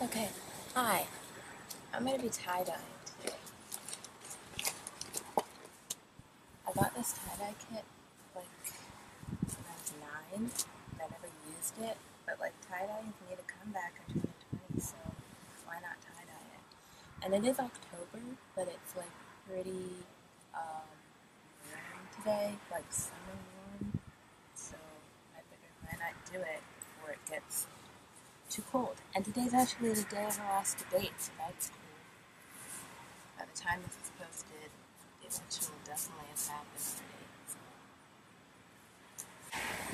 Okay, hi. I'm gonna be tie-dyeing today. I got this tie-dye kit like when I was 9, and I never used it, but like tie-dyeing made a comeback in 2020, so why not tie-dye it? And it is October, but it's like pretty warm today, like summer warm, so I figured why not do it before it gets too cold. And today's actually the day of our last debate, so that's cool. By the time this is posted, the election will definitely have happened already. So.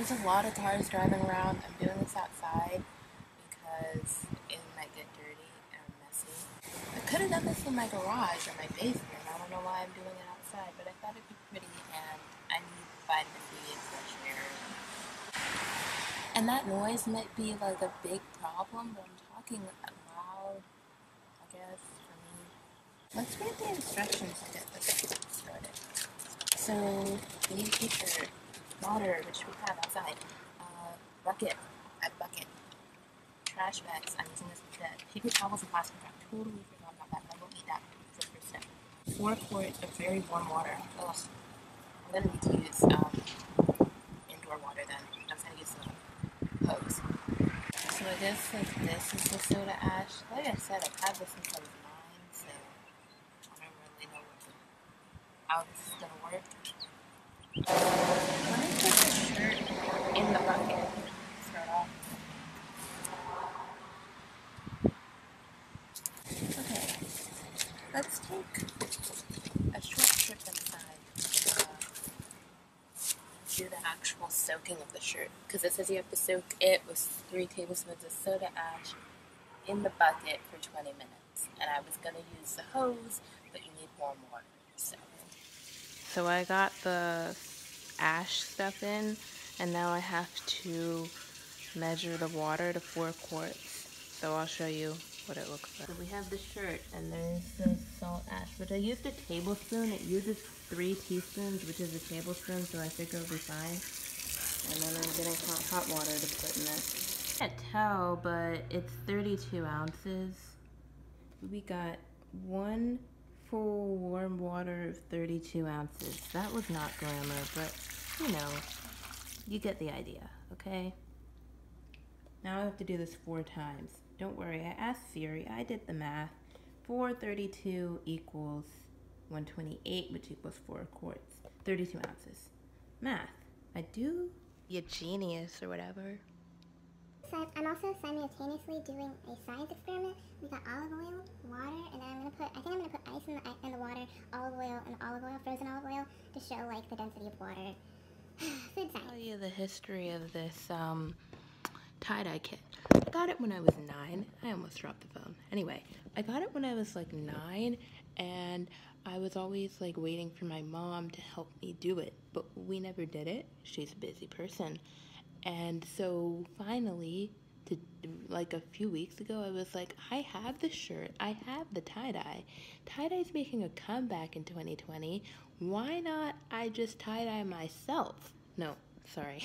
There's a lot of cars driving around. I'm doing this outside because it might get dirty and messy. I could have done this in my garage or my basement. I don't know why I'm doing it outside, but I thought it'd be pretty, and I need vitamin D and fresh air. And that noise might be like a big problem, but I'm talking loud, I guess, for me. Let's read the instructions and get this started. So, we need t-shirt, water, which we have outside, bucket, a bucket, trash bags, I'm using this instead, paper towels and plastic wrap, totally forgot about that, but I will eat that for the first step. 4 quarts of very warm water. Ugh, I'm gonna need to use indoor water then. I'm gonna use some hose. So I guess like this is the soda ash. Like I said, I've had this since I was 9, so I don't really know how this is gonna work. Let me put the shirt in the bucket. Start off. Okay, let's take a short trip inside. Do the actual soaking of the shirt, because it says you have to soak it with 3 tablespoons of soda ash in the bucket for 20 minutes. And I was gonna use the hose, but you need warm water. So I got the ash stuff in, and now I have to measure the water to 4 quarts. So I'll show you what it looks like. So we have the shirt, and there's the salt ash, which I used a tablespoon. It uses 3 teaspoons, which is a tablespoon, so I think it'll be fine. And then I'm getting hot water to put in this. I can't tell, but it's 32 ounces. We got 1 full warm water of 32 ounces. That was not glamour, but you know, you get the idea, okay? Now I have to do this 4 times. Don't worry, I asked Siri, I did the math. 432 equals 128, which equals 4 quarts. 32 ounces. Math. I do be a genius or whatever. So I'm also simultaneously doing a science experiment. We got olive oil, water, and then I think I'm gonna put ice in the water, olive oil, frozen olive oil, to show like the density of water. Food science. I'll tell you the history of this tie-dye kit. I got it when I was 9. I almost dropped the phone. Anyway, I got it when I was like 9, and I was always like waiting for my mom to help me do it, but we never did it. She's a busy person. And so finally, like a few weeks ago, I was like, I have the shirt, I have the tie-dye. Tie-dye's making a comeback in 2020. Why not I just tie-dye myself? No, sorry.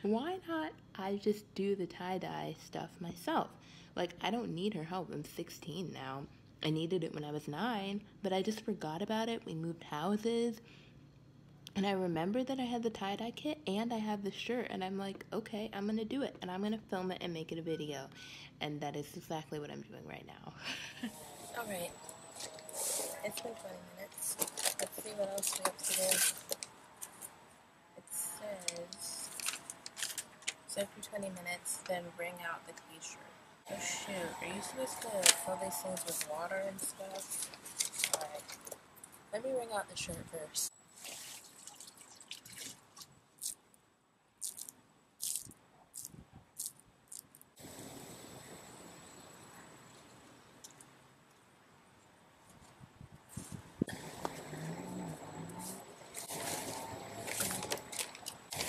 Why not I just do the tie-dye stuff myself? Like, I don't need her help. I'm 16 now. I needed it when I was 9, but I just forgot about it. We moved houses. And I remember that I had the tie-dye kit and I have the shirt, and I'm like, okay, I'm gonna do it, and I'm gonna film it and make it a video. And that is exactly what I'm doing right now. Alright, it's been 20 minutes. Let's see what else we have to do. It says, soak for 20 minutes, then wring out the t-shirt. Oh shoot, are you supposed to fill these things with water and stuff? Alright, let me wring out the shirt first.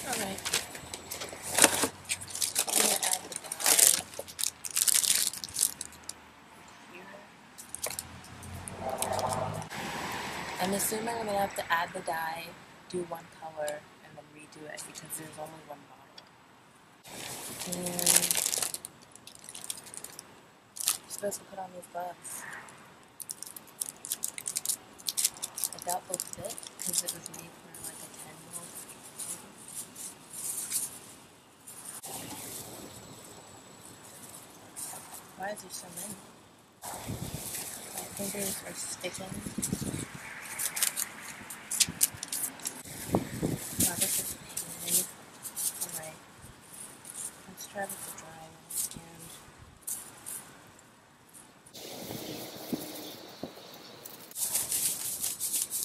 Alright. I'm gonna add the dye here. I'm assuming I'm gonna have to add the dye, do one color, and then redo it because there's only one bottle. And supposed to put on these gloves? I doubt they'll fit because it was made for like a 10-year-old. Why is there so many? My fingers are sticking. Wow, this is pain. Alright, let's try with the dry one.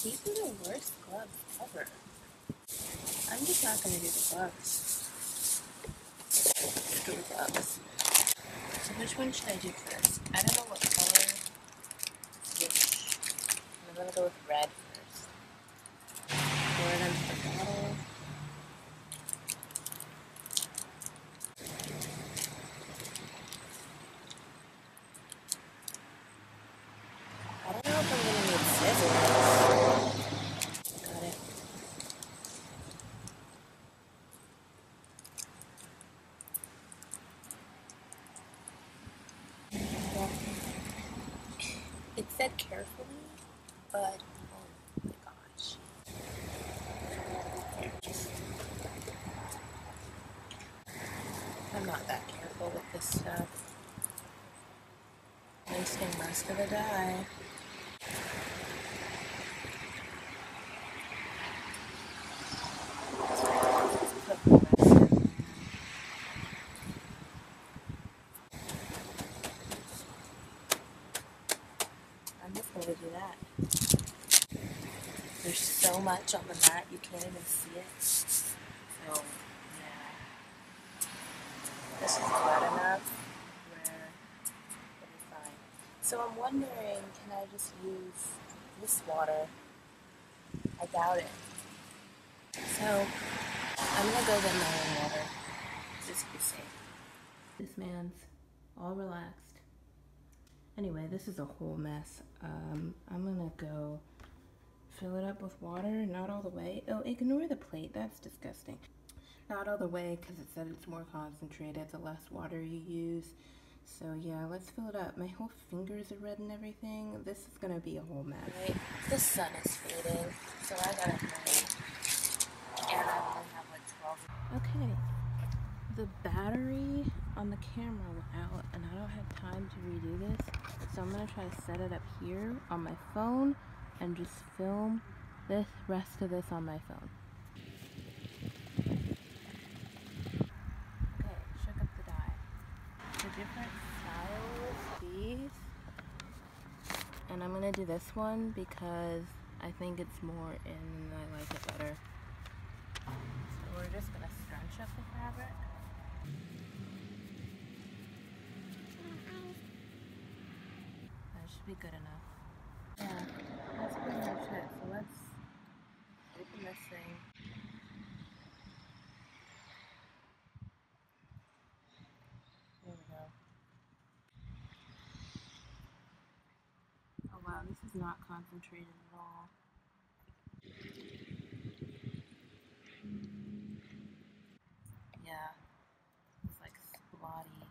These are the worst gloves ever. I'm just not going to do the gloves. Screw gloves. So which one should I do first? I don't know what color. Which? I'm going to go with red first. Pour it into the bottle. I don't know if I'm going to need scissors. Got it. It said carefully, but oh my gosh. I'm not that careful with this stuff. Wasting most of the dye. Put the rest in. I'm just going to do that. There's so much on the mat, you can't even see it. So, yeah. This is wet enough where it'll be fine. So I'm wondering, can I just use this water? I doubt it. So, I'm going to go get my own water. Just to be safe. This man's all relaxed. Anyway, this is a whole mess. I'm gonna go fill it up with water, not all the way. Oh, ignore the plate, that's disgusting. Not all the way because it said it's more concentrated the less water you use. So yeah, let's fill it up. My whole fingers are red and everything. This is gonna be a whole mess. Right, the sun is fading, so I gotta hurry. And I only have like 12. Okay, the battery on the camera went out and I don't have time to redo this. So I'm gonna try to set it up here on my phone and just film this rest of this on my phone. Okay, shook up the dye. The different styles, these. And I'm gonna do this one because I think it's more in and I like it better. So we're just gonna scrunch up the fabric. That should be good enough. Yeah, that's pretty much it. So let's open this thing. There we go. Oh wow, this is not concentrated at all. Yeah, it's like splotty.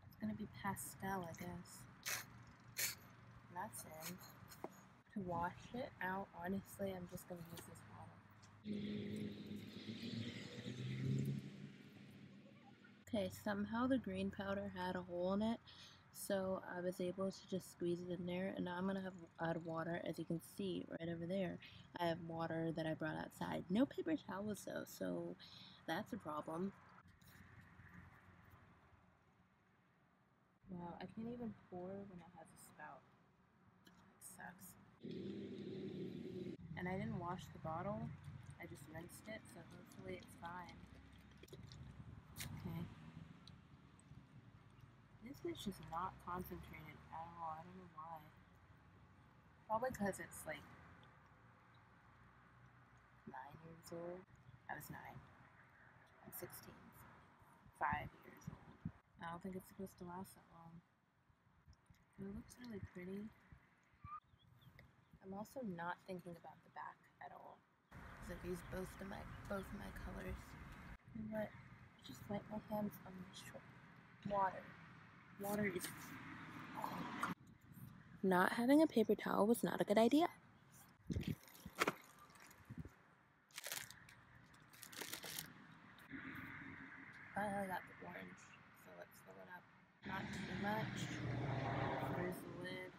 It's gonna be pastel, I guess. And that's in. To wash it out, honestly, I'm just gonna use this bottle. Okay, somehow the green powder had a hole in it, so I was able to just squeeze it in there, and now I'm gonna add water. As you can see right over there, I have water that I brought outside. No paper towels though, so that's a problem. Wow, I can't even pour when it has a spout. That sucks. And I didn't wash the bottle, I just rinsed it, so hopefully it's fine. Okay. This is just not concentrated at all. I don't know why. Probably because it's like 9 years old. I was 9. I'm 16. 5 years old. I don't think it's supposed to last that long. But it looks really pretty. I'm also not thinking about the back at all. Because I've used both of my colors. You know what? Just wipe my hands on the water. Water is... Not having a paper towel was not a good idea. Finally got the orange, so let's fill it up. Not too much. Where's the lid?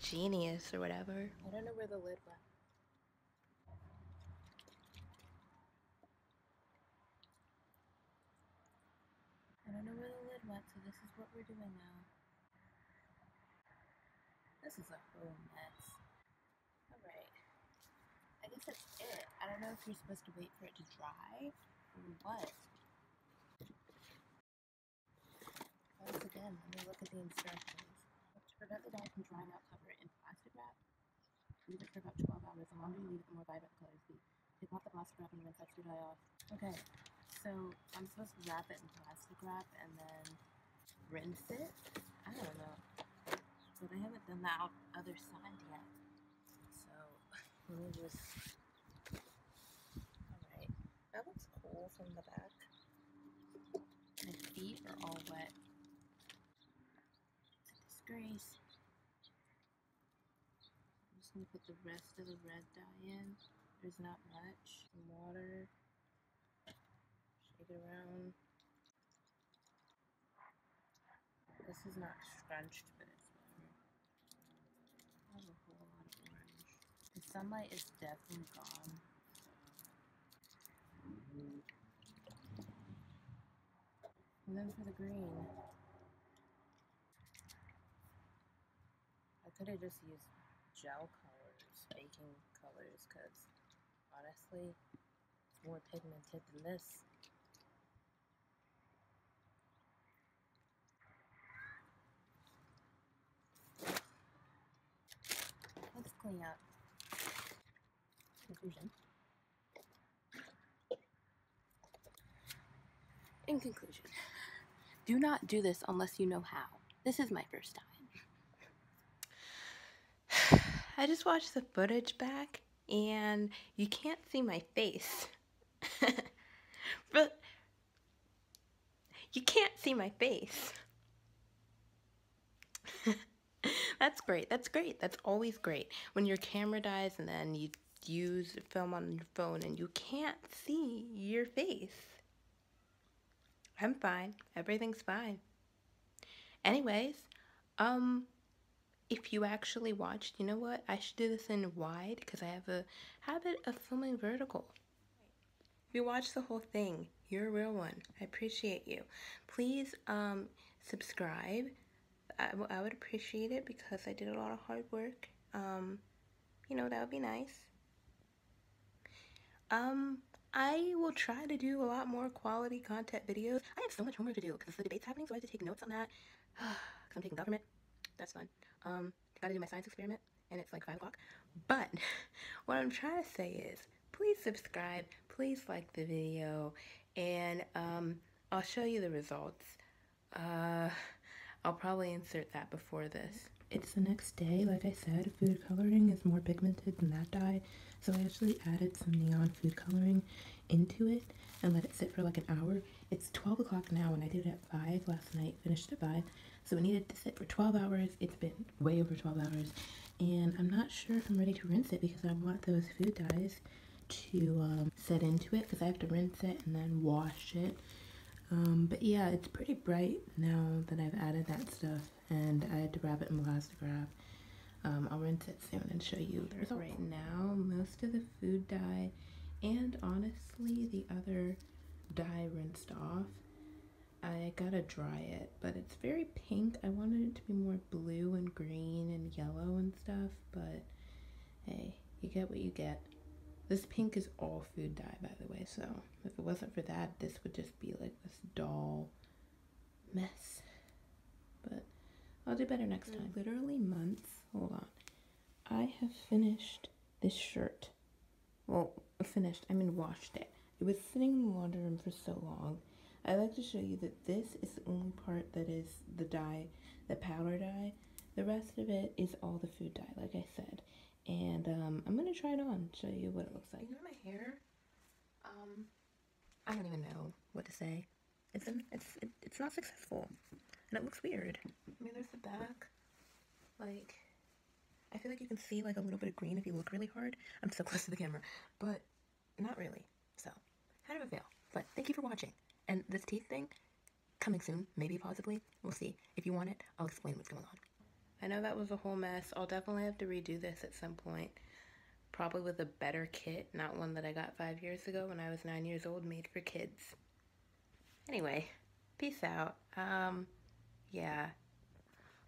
Genius or whatever. I don't know where the lid went. I don't know where the lid went, so this is what we're doing now. This is a whole mess. Alright. I guess that's it. I don't know if you're supposed to wait for it to dry or what. Once again, let me look at the instructions. To prevent the dye from drying out, cover it in plastic wrap. Leave it for about 12 hours. The longer you leave it, the more vibrant the colors be. Take off the plastic wrap and rinse extra dye off. Okay, so I'm supposed to wrap it in plastic wrap and then rinse it? I don't know. But I haven't done the other side yet. So, let me just... Alright, that looks cool from the back. My feet are all wet. It's a disgrace. I'm just going to put the rest of the red dye in. There's not much. Some water. Shake it around. This is not scrunched, but it's better. I have a whole lot of orange. The sunlight is definitely gone. And then for the green, I could have just used gel colors, baking colors, because honestly, it's more pigmented than this. Let's clean up. Conclusion. In conclusion, do not do this unless you know how. This is my first time. I just watched the footage back and you can't see my face. But you can't see my face. That's great. That's great. That's always great. When your camera dies and then you use film on your phone and you can't see your face. I'm fine. Everything's fine. Anyways, if you actually watched, you know what? I should do this in wide because I have a habit of filming vertical. If you watched the whole thing, you're a real one. I appreciate you. Please subscribe. I would appreciate it because I did a lot of hard work. You know, that would be nice. I will try to do a lot more quality content videos. I have so much homework to do because the debate's happening, so I have to take notes on that. Because I'm taking government. That's fun. Gotta do my science experiment, and it's like 5 o'clock. But what I'm trying to say is, please subscribe, please like the video, and I'll show you the results. I'll probably insert that before this. It's the next day. Like I said, food coloring is more pigmented than that dye, so I actually added some neon food coloring into it and let it sit for like an hour. It's 12 o'clock now and I did it at 5 last night, finished at 5, so it needed to sit for 12 hours. It's been way over 12 hours and I'm not sure if I'm ready to rinse it because I want those food dyes to set into it because I have to rinse it and then wash it. But yeah, it's pretty bright now that I've added that stuff, and I had to wrap it in plastic wrap. I'll rinse it soon and show you the results. Right now, most of the food dye, and honestly the other dye rinsed off. I gotta dry it, but it's very pink. I wanted it to be more blue and green and yellow and stuff, but hey, you get what you get. This pink is all food dye, by the way, so if it wasn't for that, this would just be like this dull mess. But I'll do better next time. Literally months. Hold on. I have finished this shirt. Well, finished, I mean washed it. It was sitting in the laundry room for so long I like to show you that this is the only part that is the dye, the powder dye. The rest of it is all the food dye, like I said. And I'm gonna try it on, show you what it looks like. You know my hair? I don't even know what to say. It's not successful, and it looks weird. I mean, there's the back. Like, I feel like you can see like a little bit of green if you look really hard. I'm so close to the camera, but not really. So, kind of a fail. But thank you for watching. And this teeth thing, coming soon, maybe, possibly. We'll see. If you want it, I'll explain what's going on. I know that was a whole mess. I'll definitely have to redo this at some point. Probably with a better kit, not one that I got 5 years ago when I was 9 years old, made for kids. Anyway, peace out. Yeah.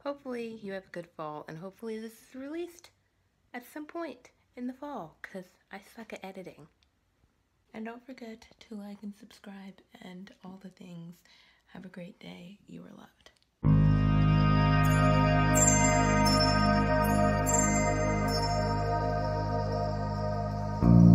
Hopefully you have a good fall, and hopefully this is released at some point in the fall, because I suck at editing. And don't forget to like and subscribe and all the things. Have a great day. You are loved. Thank you.